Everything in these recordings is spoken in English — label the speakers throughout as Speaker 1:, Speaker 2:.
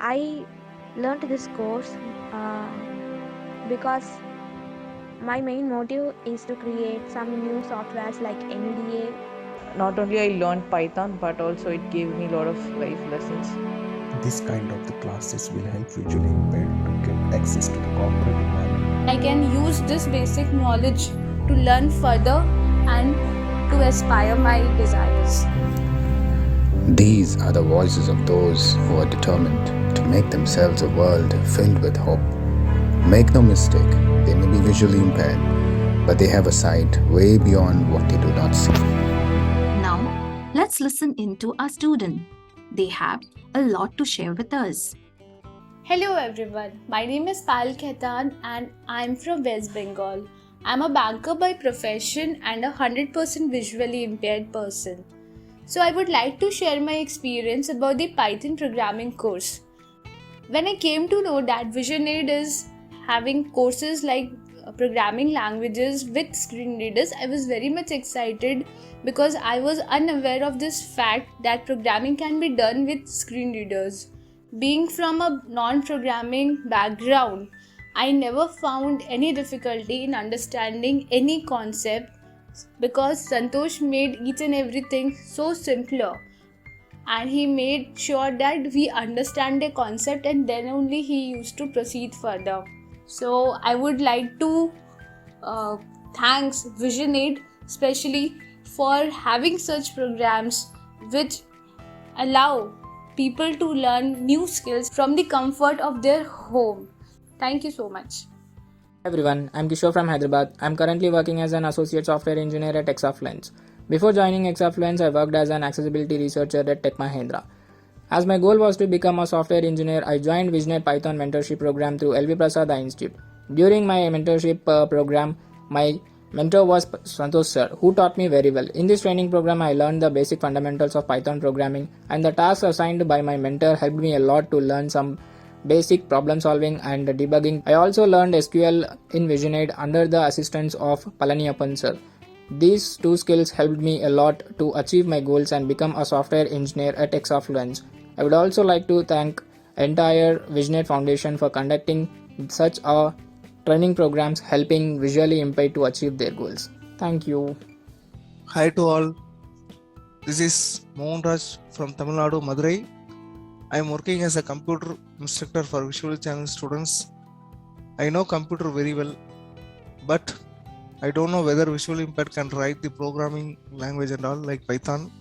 Speaker 1: I learned this course uh, because my main motive is to create some new softwares like NDA.
Speaker 2: Not only I learned Python, but also it gave me a lot of life lessons.
Speaker 3: This kind of the classes will help visually impaired to get access to the corporate environment.
Speaker 4: I can use this basic knowledge to learn further and to aspire my desires.
Speaker 5: These are the voices of those who are determined to make themselves a world filled with hope. Make no mistake, they may be visually impaired, but they have a sight way beyond what they do not see.
Speaker 6: Now, let's listen into our student. They have a lot to share with us.
Speaker 4: Hello everyone, my name is Pal Khaitan and I'm from West Bengal. I'm a banker by profession and a 100% visually impaired person. So I would like to share my experience about the Python programming course. When I came to know that Vision Aid is having courses like programming languages with screen readers, I was very much excited because I was unaware of this fact that programming can be done with screen readers. Being from a non-programming background, I never found any difficulty in understanding any concept because Santosh made each and everything so simpler, and he made sure that we understand the concept and then only he used to proceed further. So I would like to thanks Vision Aid especially for having such programs which allow people to learn new skills from the comfort of their home. Thank you so much.
Speaker 7: Hi everyone, I'm Kishore from Hyderabad. I'm currently working as an associate software engineer at Exafluence. Before joining Exafluence, I worked as an accessibility researcher at Tech Mahindra. As my goal was to become a software engineer, I joined Vision Python mentorship program through LV Prasad Institute. During my mentorship program, my mentor was Santosh sir, who taught me very well. In this training program, I learned the basic fundamentals of Python programming, and the tasks assigned by my mentor helped me a lot to learn some basic problem solving and debugging. I also learned SQL in Vision Aid under the assistance of Palaniappan sir. These two skills helped me a lot to achieve my goals and become a software engineer at Exafluence. I would also like to thank entire Vision Aid Foundation for conducting such a training programs helping visually impaired to achieve their goals. Thank you.
Speaker 8: Hi to all. This is Mohan Raj from Tamil Nadu, Madurai. I am working as a computer instructor for visually challenged students. I know computer very well, but I don't know whether visually impaired can write the programming language and all like Python.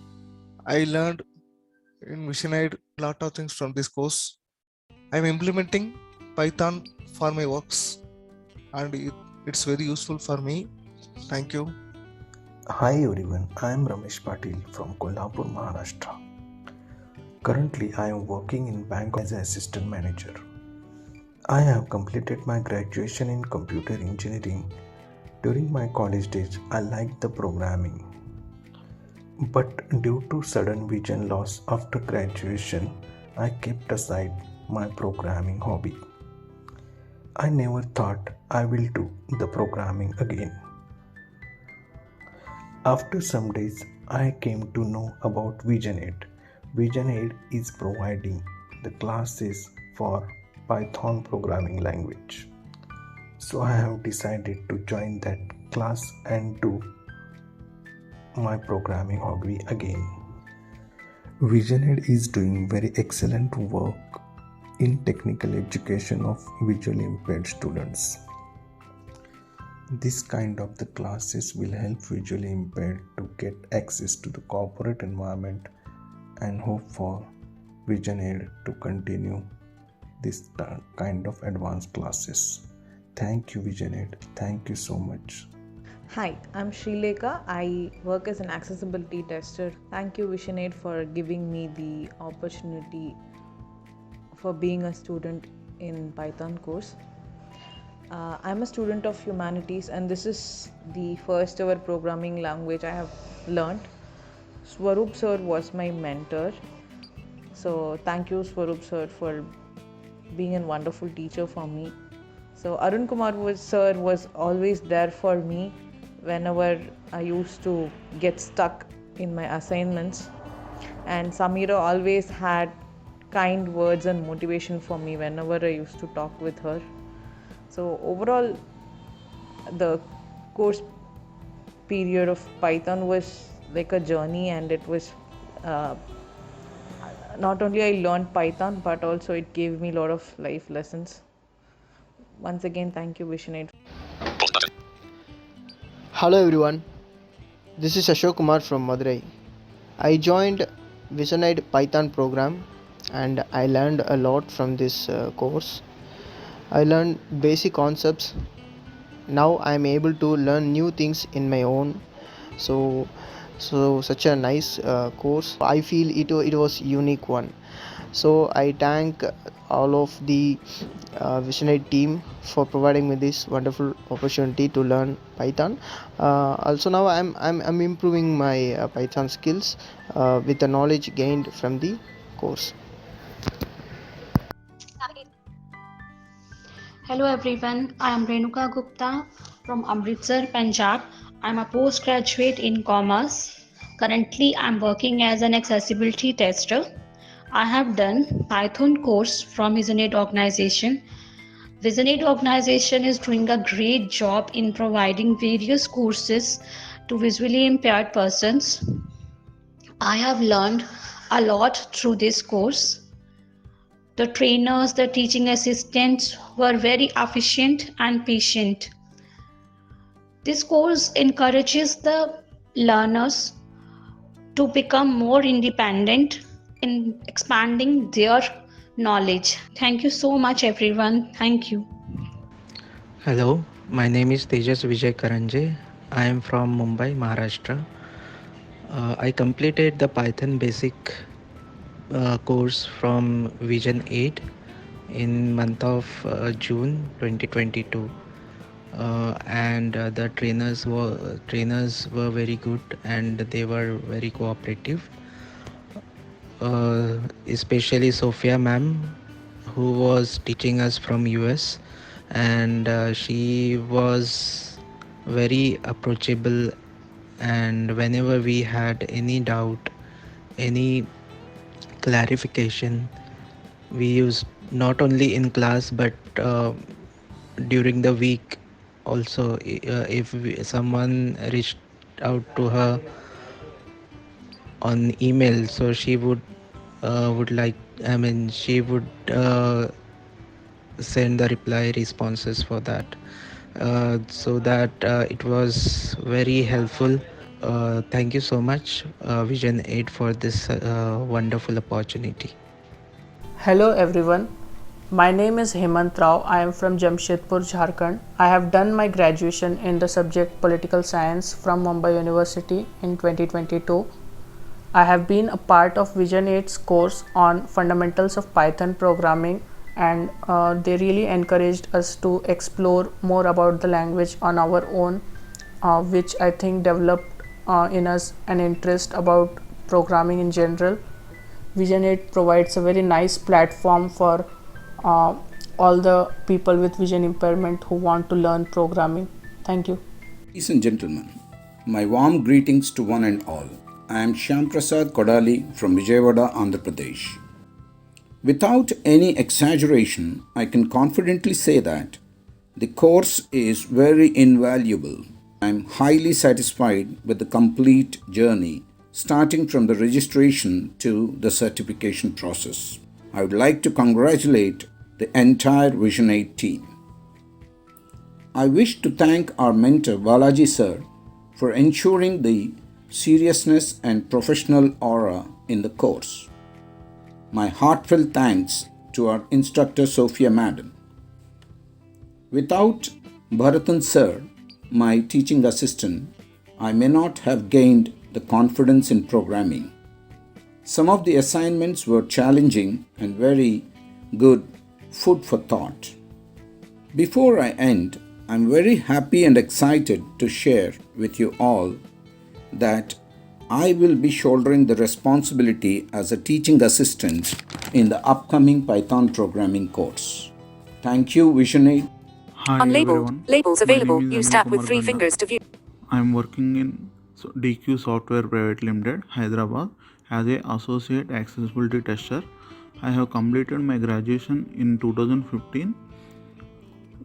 Speaker 8: I learned in Vision Aid a lot of things from this course. I am implementing Python for my works and it's very useful for me. Thank you.
Speaker 3: Hi everyone, I am Ramesh Patil from Kolhapur, Maharashtra. Currently, I am working in bank as an assistant manager. I have completed my graduation in computer engineering. During my college days, I liked the programming. But due to sudden vision loss after graduation, I kept aside my programming hobby. I never thought I will do the programming again. After some days, I came to know about Vision Aid. Vision Aid is providing the classes for Python programming language. So I have decided to join that class and do my programming hobby again. Vision Aid is doing very excellent work in technical education of visually impaired students. This kind of the classes will help visually impaired to get access to the corporate environment and hope for Vision Aid to continue this kind of advanced classes. Thank you, Vision Aid. Thank you so much.
Speaker 2: Hi, I'm Srilekha. I work as an accessibility tester. Thank you, Vision Aid, for giving me the opportunity for being a student in Python course. I'm a student of humanities and this is the first ever programming language I have learned. Swaroop sir was my mentor. So thank you, Swaroop sir, for being a wonderful teacher for me. So Arun Kumar sir was always there for me whenever I used to get stuck in my assignments. And Samira always had kind words and motivation for me whenever I used to talk with her. So overall, the course period of Python was like a journey, and it was not only I learned Python, but also it gave me a lot of life lessons. Once again, thank you, Vishnate.
Speaker 9: Hello everyone, this is Ashok Kumar from Madurai. I joined Visionide Python program and I learned a lot from this course. I learned basic concepts. Now I am able to learn new things in my own. So such a nice course. I feel it was unique one. So I thank all of the Visionary team for providing me this wonderful opportunity to learn Python. Also now I'm improving my Python skills with the knowledge gained from the course.
Speaker 10: Hello everyone, I am Renuka Gupta from Amritsar, Punjab. I am a postgraduate in commerce. Currently, I am working as an accessibility tester. I have done Python course from VisionAid organization. VisionAid organization is doing a great job in providing various courses to visually impaired persons. I have learned a lot through this course. The trainers, the teaching assistants were very efficient and patient. This course encourages the learners to become more independent in expanding their knowledge. Thank you so much, everyone. Thank you.
Speaker 11: Hello, my name is Tejas Vijay Karanje. I am from Mumbai, Maharashtra. I completed the Python basic course from Vision 8 in month of June 2022. And the trainers were very good and they were very cooperative. Especially Sophia ma'am, who was teaching us from US, and she was very approachable, and whenever we had any doubt, any clarification, we used not only in class but during the week also. If someone reached out to her on email, so she would like, I mean, she would send the reply responses for that, so that it was very helpful. Thank you so much, Vision 8, for this wonderful opportunity.
Speaker 12: Hello everyone, my name is Hemant Rao. I am from Jamshedpur, Jharkhand. I have done my graduation in the subject Political Science from Mumbai University in 2022. I have been a part of Vision 8's course on fundamentals of Python programming, and they really encouraged us to explore more about the language on our own, which I think developed in us an interest about programming in general. Vision 8 provides a very nice platform for all the people with vision impairment who want to learn programming. Thank you.
Speaker 13: Ladies and gentlemen, my warm greetings to one and all. I am Shyam Prasad Kodali from Vijayawada, Andhra Pradesh. Without any exaggeration, I can confidently say that the course is very invaluable. I am highly satisfied with the complete journey, starting from the registration to the certification process. I would like to congratulate the entire Vision 8 team. I wish to thank our mentor Balaji sir for ensuring the seriousness and professional aura in the course. My heartfelt thanks to our instructor Sophia Madam. Without Bharatan sir, my teaching assistant, I may not have gained the confidence in programming. Some of the assignments were challenging and very good food for thought. Before I end, I'm very happy and excited to share with you all that I will be shouldering the responsibility as a teaching assistant in the upcoming Python programming course. Thank you, Vision 8.
Speaker 14: Hi everyone.
Speaker 6: Labels available.
Speaker 14: My name is
Speaker 6: Use
Speaker 14: Anu
Speaker 6: tab with
Speaker 14: Kumar
Speaker 6: 3
Speaker 14: Ganda.
Speaker 6: fingers to view.
Speaker 14: I am working in DQ Software Private Limited, Hyderabad, as a associate accessibility tester. I have completed my graduation in 2015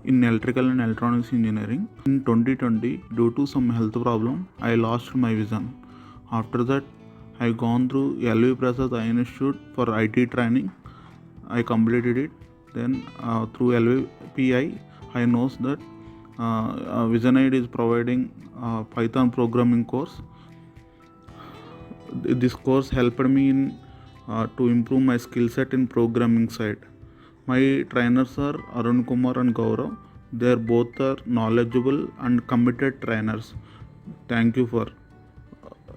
Speaker 14: in electrical and electronics engineering. In 2020, due to some health problem, I lost my vision. After that, I gone through LV Prasad Eye Institute for IT training. I completed it. Then through LVPI, I knows that VisionAid is providing Python programming course. This course helped me in to improve my skill set in programming side. My trainers are Arun Kumar and Gaurav. They are both are knowledgeable and committed trainers. Thank you for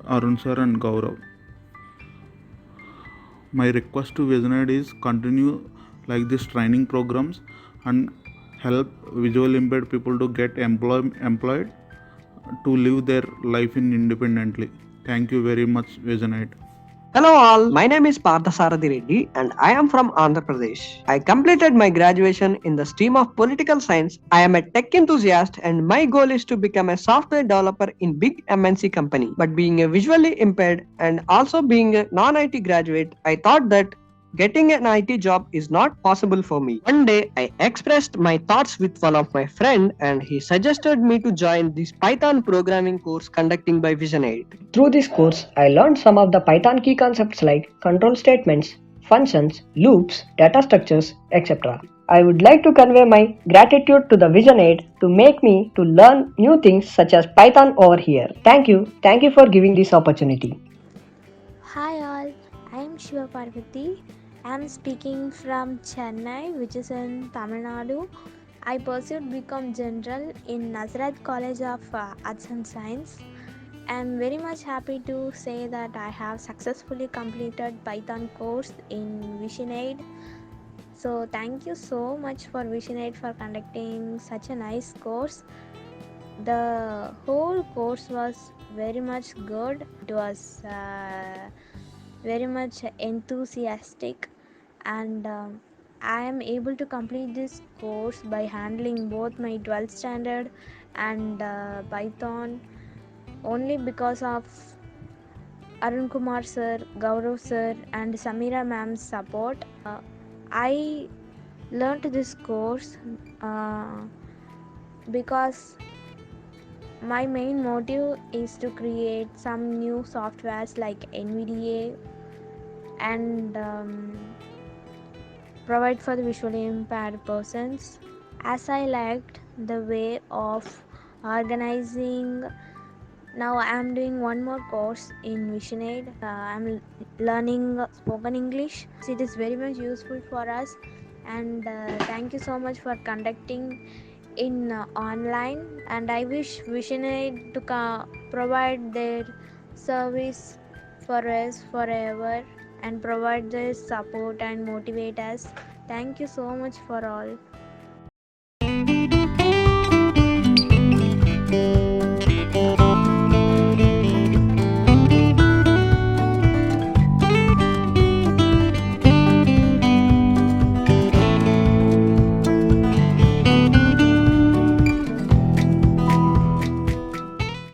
Speaker 14: Arun sir and Gaurav. My request to VisionAid is continue like this training programs and help visually impaired people to get employed to live their life in independently. Thank you very much, VisionAid.
Speaker 15: Hello all, my name is Parthasarathi Reddy and I am from Andhra Pradesh. I completed my graduation in the stream of political science. I am a tech enthusiast and my goal is to become a software developer in big MNC company. But being a visually impaired and also being a non-IT graduate, I thought that getting an IT job is not possible for me. One day, I expressed my thoughts with one of my friend and he suggested me to join this Python programming course conducting by VisionAid. Through this course, I learned some of the Python key concepts like control statements, functions, loops, data structures, etc. I would like to convey my gratitude to the VisionAid to make me to learn new things such as Python over here. Thank you. Thank you for giving this opportunity.
Speaker 1: Hi all, I am Shiva Parvati. I am speaking from Chennai, which is in Tamil Nadu. I pursued BCom General in Nazareth College of Arts and Science. I am very much happy to say that I have successfully completed Python course in VisionAid. So thank you so much for VisionAid for conducting such a nice course. The whole course was very much good. It was very much enthusiastic and I am able to complete this course by handling both my 12th standard and Python only because of Arun Kumar sir, Gaurav sir and Samira ma'am's support. I learned this course because my main motive is to create some new softwares like NVDA and provide for the visually impaired persons. As I liked the way of organizing, now I am doing one more course in VisionAid. I am learning spoken English. It is very much useful for us and thank you so much for conducting in online, and I wish VisionAid to provide their service for us forever and provide their support and motivate us. Thank you so much for all.